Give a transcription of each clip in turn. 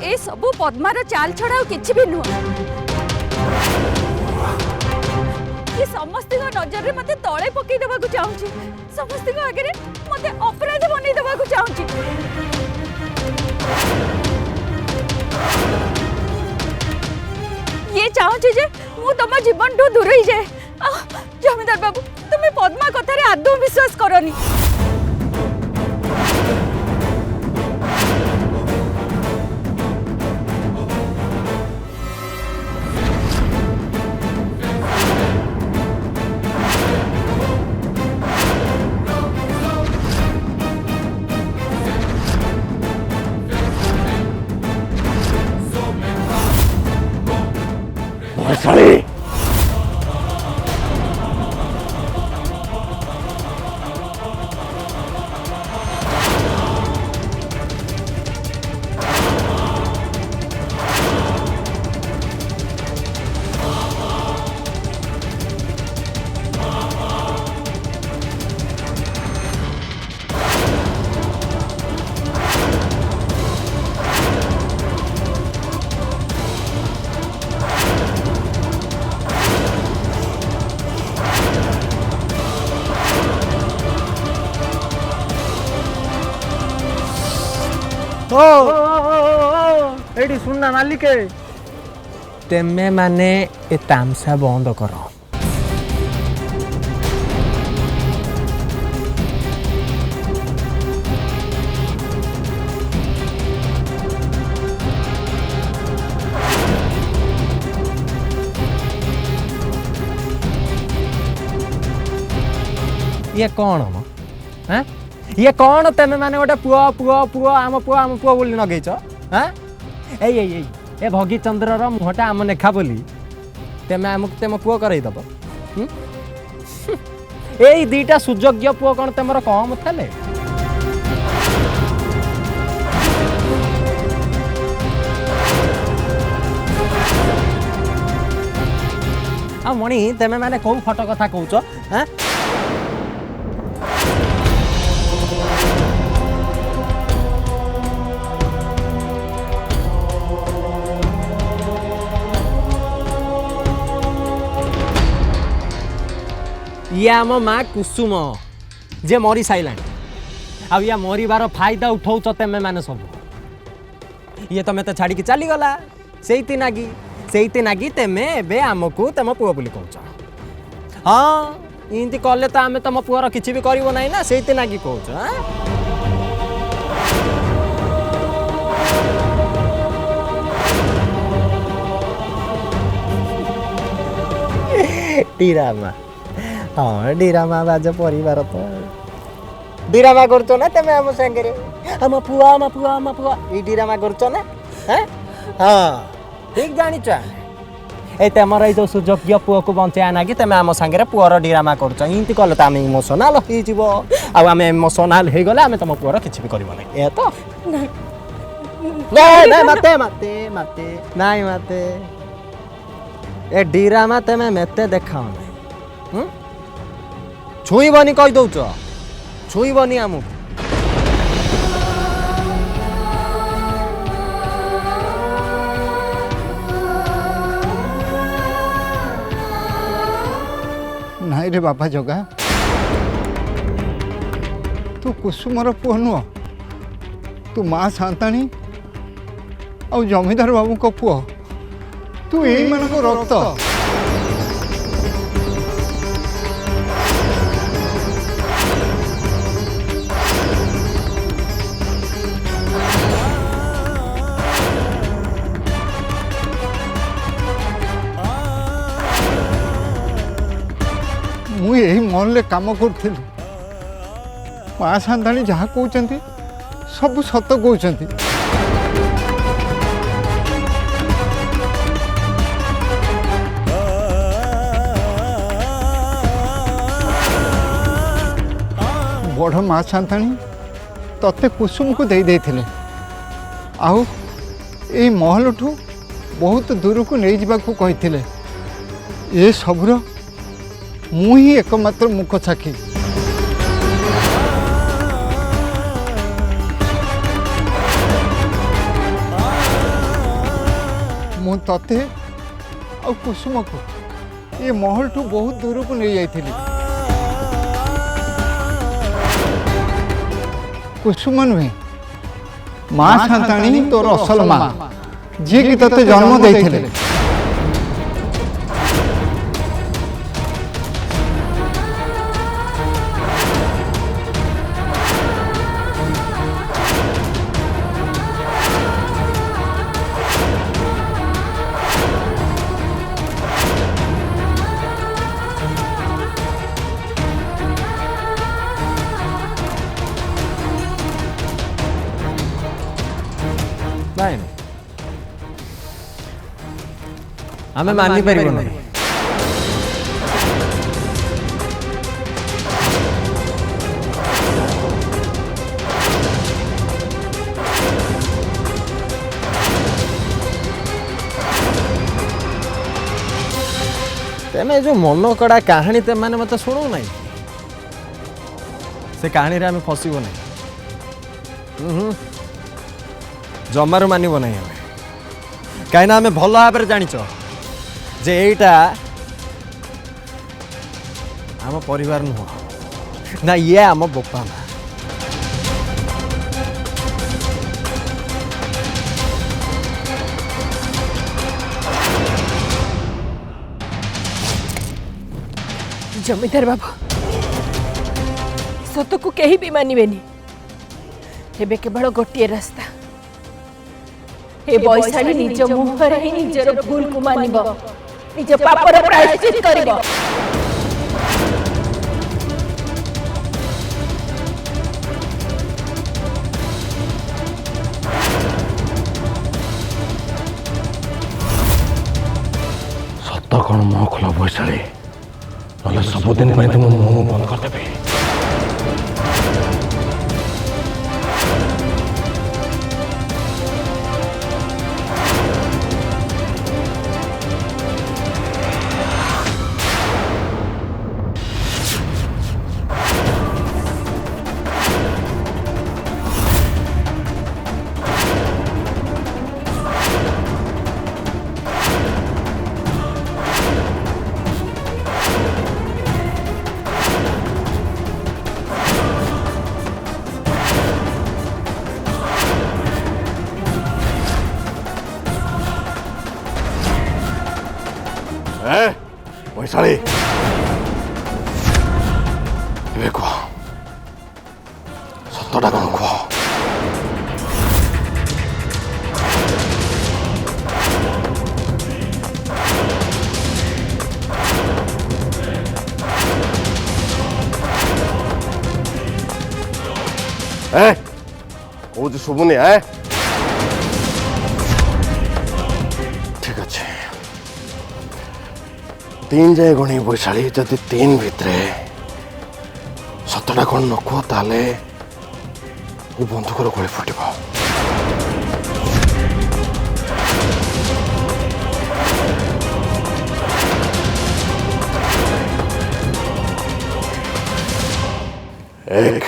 ए सबू पद्मार चाल छड़ा और किछि भी नुह ये समस्त नजर में मते तले पकई देबा को चाहूची समस्त आगे मते अपराधी बनै देबा को चाहूची ये चाहूची जे मु तम जीवन ठू दूर ही जाए जमींदार बाबू तुम्हें पद्मा कथारे आदौ विश्वास करनी साली एडी सुनना मालिक तेमे माने ए तामसा बंद कर ये कौन हम हैं ये कौन तेमे माने गोटे पुआ पुआ पुआ आम पुआ बोली नगेच हाँ ए भगी चंद्र मुहटा आम नेखा बोली तेमे आमको तेम पुआ करईदब यही दीटा सुयोग्य पुआ कौन तुम कम थे आ मणि तेमे माने कौ फट कथा कौच हाँ ये आम माँ कुसुम जे मरी साइला आ या मरबार फायदा उठाऊच तेमे माने सब ये तो मत छाड़ी चली गला से नागी तेमे एबे आमको तुम पुआ बोली कौच हाँ इनती कले तो आम तुम पुआर किसी भी कर ना से नागी कौच टीरामा हाँ डीरामा बाज परिवार तो डीरामा करचो ना तेमे आम संगे आम पुआ ई डीरामा करचो ना हाँ ठीक जानिच ए तमर ये जो सुयोग्य पुआ को बंचाया ना कि तेमे आम संगे पुआर डीरामा करचो इनती कले तो आम इमोशनाल हो जीवो आम इमोशनाल हो गले आम तुम पुआर किसी भी करब ना ए तो नहीं मते मते मते नहीं मते ए डीरामा तेमे मेते देखाओ ना छुईबनी कही दौच छुईबनी आमको नाई रे बापा जगा तू कुसुमर पुओ नुह तू माँ शांताणी आ जमीदार बाबू को पुओ तू यही मान रक्त मु यही मॉल काम करूँ माँ शांताणी जहाँ कहते सब सत कहते बड़ माँ शांताणी तते कुसुम को दे देथिले आउ ए महल ठू बहुत दूर को नहीं जावा को कहिथिले ए सबुर मु ही एकमात्र मुख साक्षी मु तते आ कुसुम को ये महल ठू बहुत दूर को नहीं जाइथिली। कुसुम नुहे माँ शांताणी तोर असल माँ जी की तते जन्म देइथिले। ନାଇଁ ଆମେ ମାନିପାରିବୁ ନାହିଁ। तेमे जो मन कड़ा कहानी ते माने मत शुणु ना से कहानी रे आमे फसिबो नहीं। जमारू मानव ना आम कहीं आम भल भाव जाच जे एटा आम परिवार नुह ना ये आम बोपा माँ। जमीदार बाबू सत को कहीं भी मानवेनी एबे केवल गोटे रास्ता ए बैशाली निज मुहर ही निजर भूल को मानिब निज पापर प्रायश्चित करिब। सत कौन मुह खोल बैशाली ना सबुदिन तुम मुह बंद करदेवी। बैशाली कह सतटा कौन कह। कौन शुभुनि ठीक अच्छे तीन जाए गणी बैशाली जदि तीन भितरे सतटा कौन न कह ताले बंधुकर गोली फुट। एक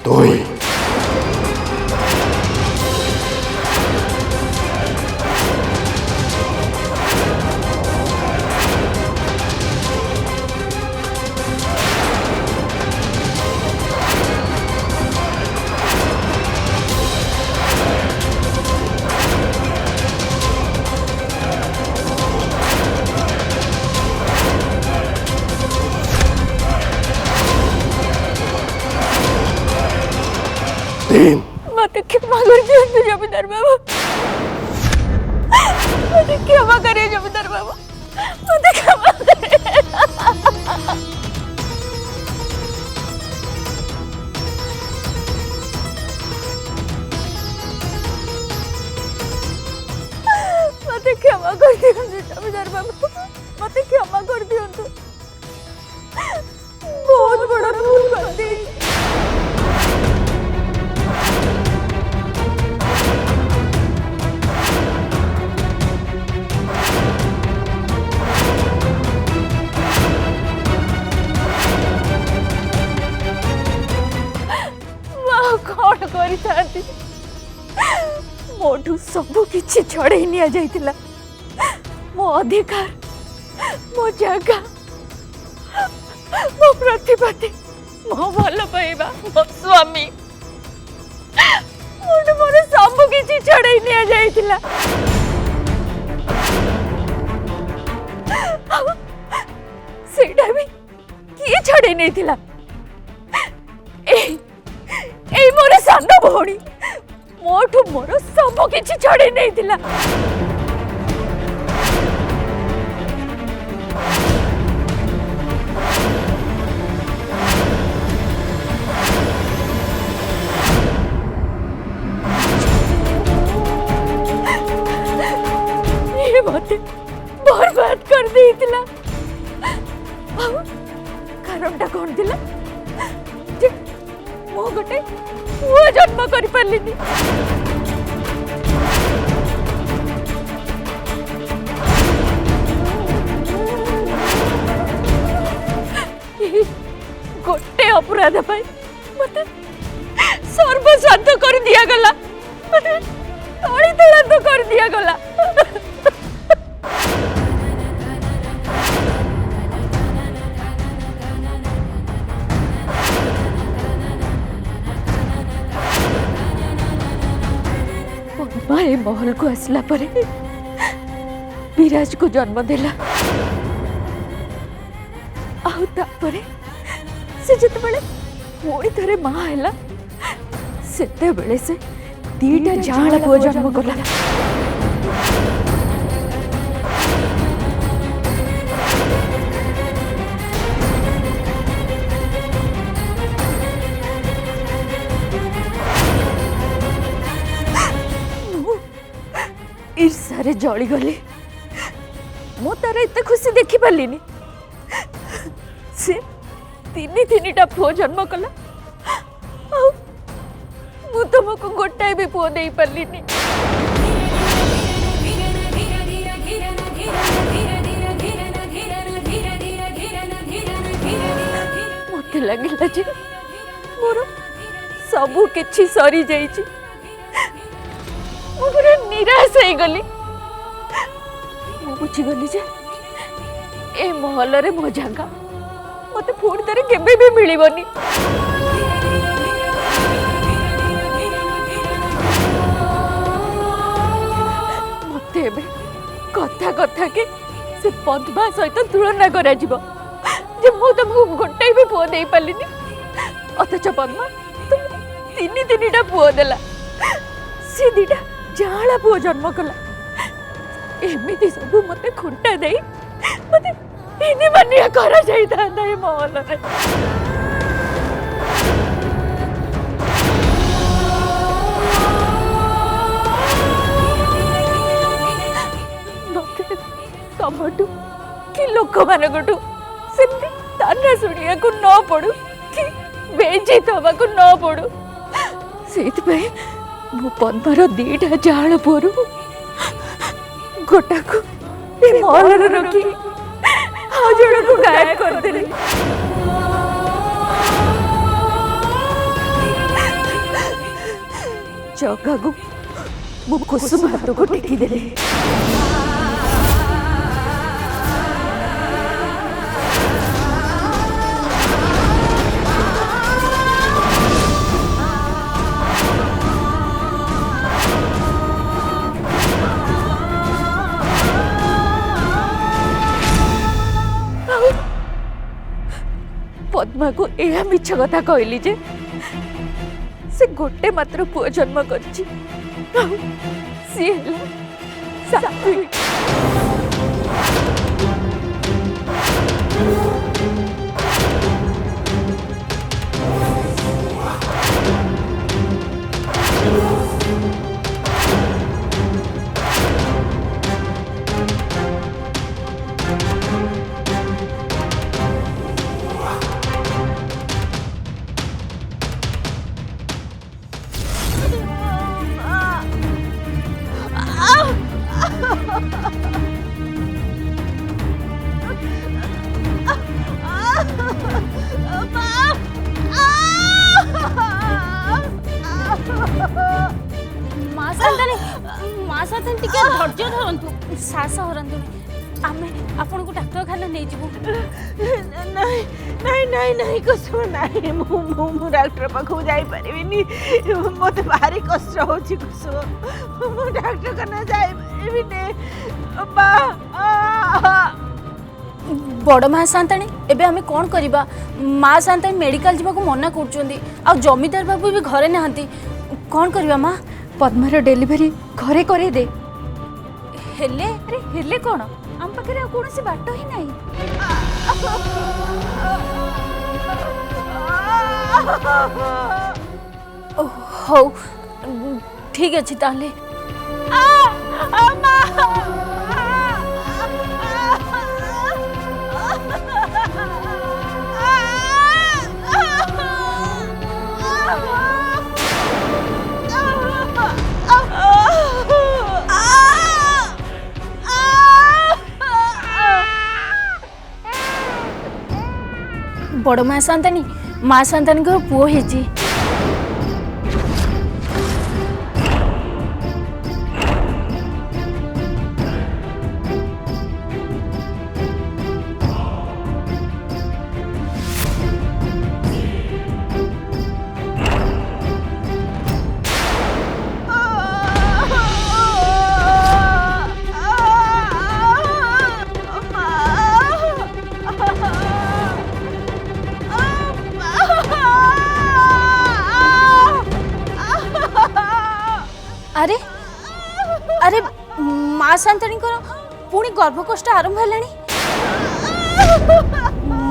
दोई तीन मत क्षमा कर दियो जमींदार बाबू मत क्षमा करे जमींदार बाबू मत क्षमा करे। मत क्षमा कर दियो जमींदार बाबू मत क्षमा कर दियो बहुत बड़ा भूल कर दी। मोठू सबु किछि छड़े निया जाइतिला। मो अधिकार, मो जगह, मो प्रतिपत्ति, मो भल पाइबा, मो स्वामी मोठू मोर सबु किछि छड़े निया जाइतिला। सेटा भी किए छड़े नहीं थिला? ए मोर सान भौणी मोठू मोर सबु किछि छड़े नहीं थिला। ये मते बर्बाद कर देइतिला। कारणटा कौन थिला? जे मो गोटे पुआ जन्म करि पारलिनी। गोटे अपराध पाई मते सर्वशांत कर दिया गला, मते तळी तळांत कर दिया गला। माए महल को आसला परे विराज को जन्म देला। आउ तापरे से जते बेले मोई थरे मां हैला सेते बेले से दीटा जाळ पुआ जन्म कला। ईर्षारे जली गली। मो तार एते खुशी देखी पारलिनी। से तीन पुओ जन्म कला। मु तुमको गोटाए भी पुओ दे पारलिनी। मते लगिला जे मोर सबु किछि सरी जाइछि। मुझे निराश हो गली। बुझीगली जे ए महल रे मो जगह मते पुणी तारे केबे भी मिलिबनी। मते एबे कथा कथा के से पद्मा सहित तुलना करा जिवो जे मु तुमको गोटे भी पुओ दे पालिनी। अथच पद्मा तुम तीन पुओ देला। से दीटा जाला पुओ जन्म कला। एमिति सबु मते खुंटा देई मते इने मानिया करा जाई था ए महल रे। मते तमटू कि लोक मानकटू सेमती ताना सुनिया को न पड़ू कि बेइज्जत हवा को न पड़ू। सेति पे मो पद्मार दीटा जाल पुअरु गोटा को महल रखी जन को गायब कर देली। जगह को मो कुसुम हाथ को टेकी देले। पद्मा को यह मिछ कथा कहली जे से गोटे मात्र पुओ जन्म करछि। सी हला सात्विक। माँ साथ टिके धैर्य धरतु साहस हरतु आमे आपन को डाक्तरखाना नहीं जीवु नहीं नहीं नहीं नहीं कुसुम नहीं मु डॉक्टर पाखु जाई परिबिनी मते भारी कष्ट होची कुसुम मु डॉक्टर कना जाई परिबिनी अब्बा बड़ माँ शांताणी एबे आमे कौन करिबा माँ शांताणी मेडिकल जीवा को मना करछोंदी आ जमीदार बाबू भी घरे नहंती कौन करिबा माँ पद्मार डेलीवरी घरे करे दे हेले अरे हेले कौन आम पाखे कौन से बाट ही नहीं हौ ठीक अच्छे ताले बड़ माँ शांतानी को पुओ हेची अरे अरे माँ शांतानी को पुणी गर्भकष्ट आरंभ हेलाणी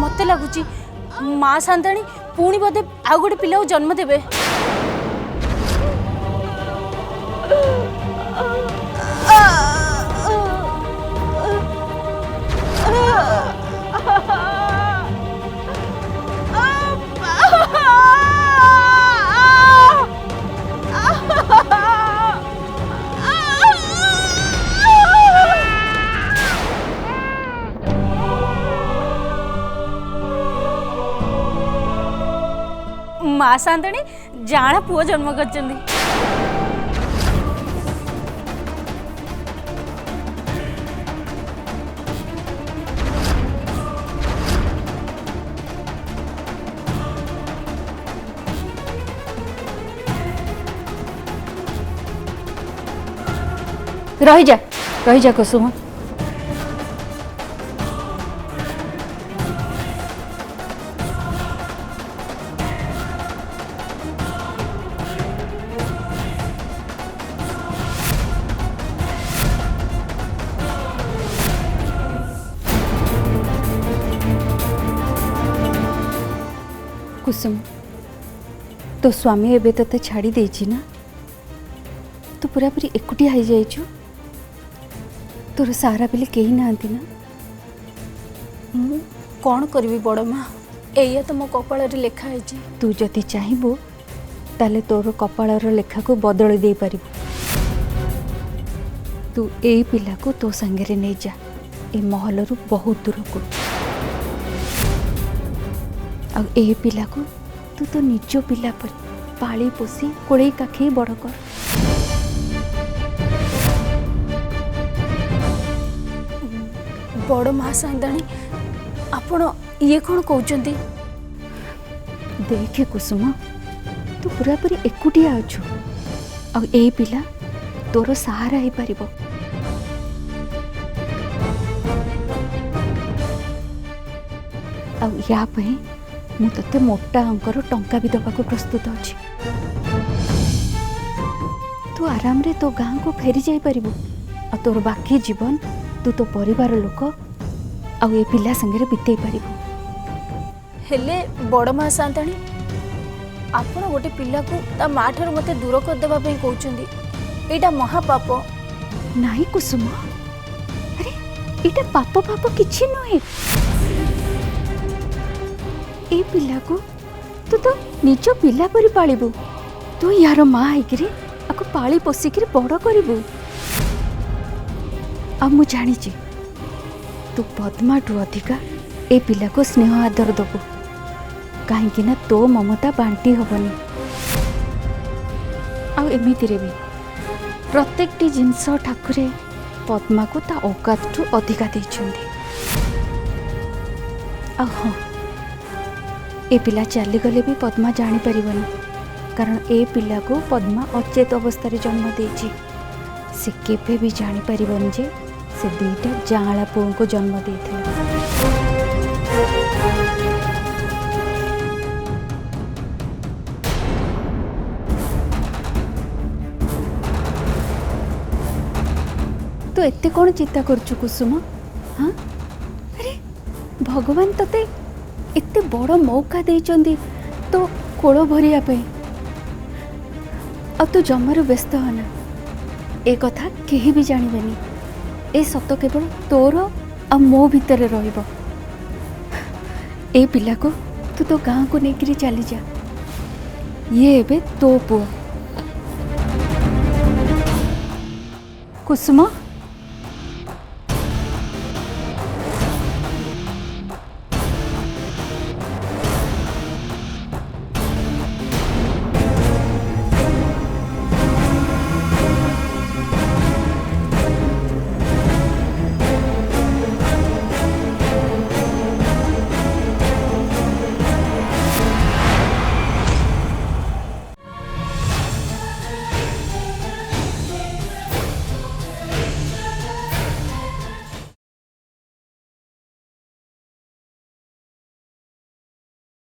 मते लगुची माँ शांतानी पुणी बोधे आउ गोटे पिला जन्म देबे माँ शांताणी जाना पुओ जन्म करचंदी रही जा कुसुम कुसुम तो स्वामी एबे तते छाड़ी देछि ना तो पूरा पूरी एकुटिया हो जाइछु तोर सारा बेले केही नांती ना मु कौन करबी बड़ माँ एया तो मो कपाल रे लेखा है तू जदि चाहबो ताले तोर कपाळर लेखा को बदल दे पारिबो तू ए पिला को तो संगे नहीं जा ए महल रु बहुत दूर को आ ए पिला को तू तो निज पिला पर पाली पोसी कोड़े काखे बड़ कर बड़ माँ शांताणी आपण ये कौन कहते देखे कुसुम तू पूरा पूरी एकुटिया अच्छु आ ए पिला तोर सहारा हो पारिबो आ या पई मु तते मोटा अंकर टंका भी दबा को प्रस्तुत अछि तू आराम रे तो गाँ को फेरी जाई पारिबो आ तोर बाकी जीवन तू तो परिवार लोक आ ए पिला संगे बितेई पारिबो हेले बड़ माँ शांताणी आपण गोटे पिला को ता माँ ठार मते दूर कर देबा पई कहउचंदी एटा महापाप नहीं कुसुम अरे इटा पाप पाप किछि नहे ए पिला को तू तो निज पिला परि पालिबु तू यार माँ आइकरी आको पाली पोसिकरी बड़ करिबु आ मु जानी छी तू पद्माठू अधिका ए पिला को स्नेह आदर दबु कहीं ना तो ममता बांटी हबनी आ एमिति रे भी प्रत्येकटी जिनस ठाकुरे पद्मा को ता औकात ठू अधिका देइछन्ती। आ हाँ, ए पिला चलीगले भी पद्मा जानी परिबनी, कारण ए पिला को पद्मा अचेत अवस्था जन्म देछि। से केबे भी जानी परिबनी जे से दुईटा जांला पुओं को जन्म देथिला। तो एते कौन चिंता करचु कुसुम? हाँ, अरे भगवान तते एते बड़ मौका देइचंदी तो कोड़ भरिया पे। अब तू जमारू व्यस्त होना, ए कथा केही भी जानिबेनी। ए सत केवल तोर आ मो भितर रहिबो। ए पिला को तू तो गाँ को नेकरी चली जा, ये एबे तो पुआ। कुसुम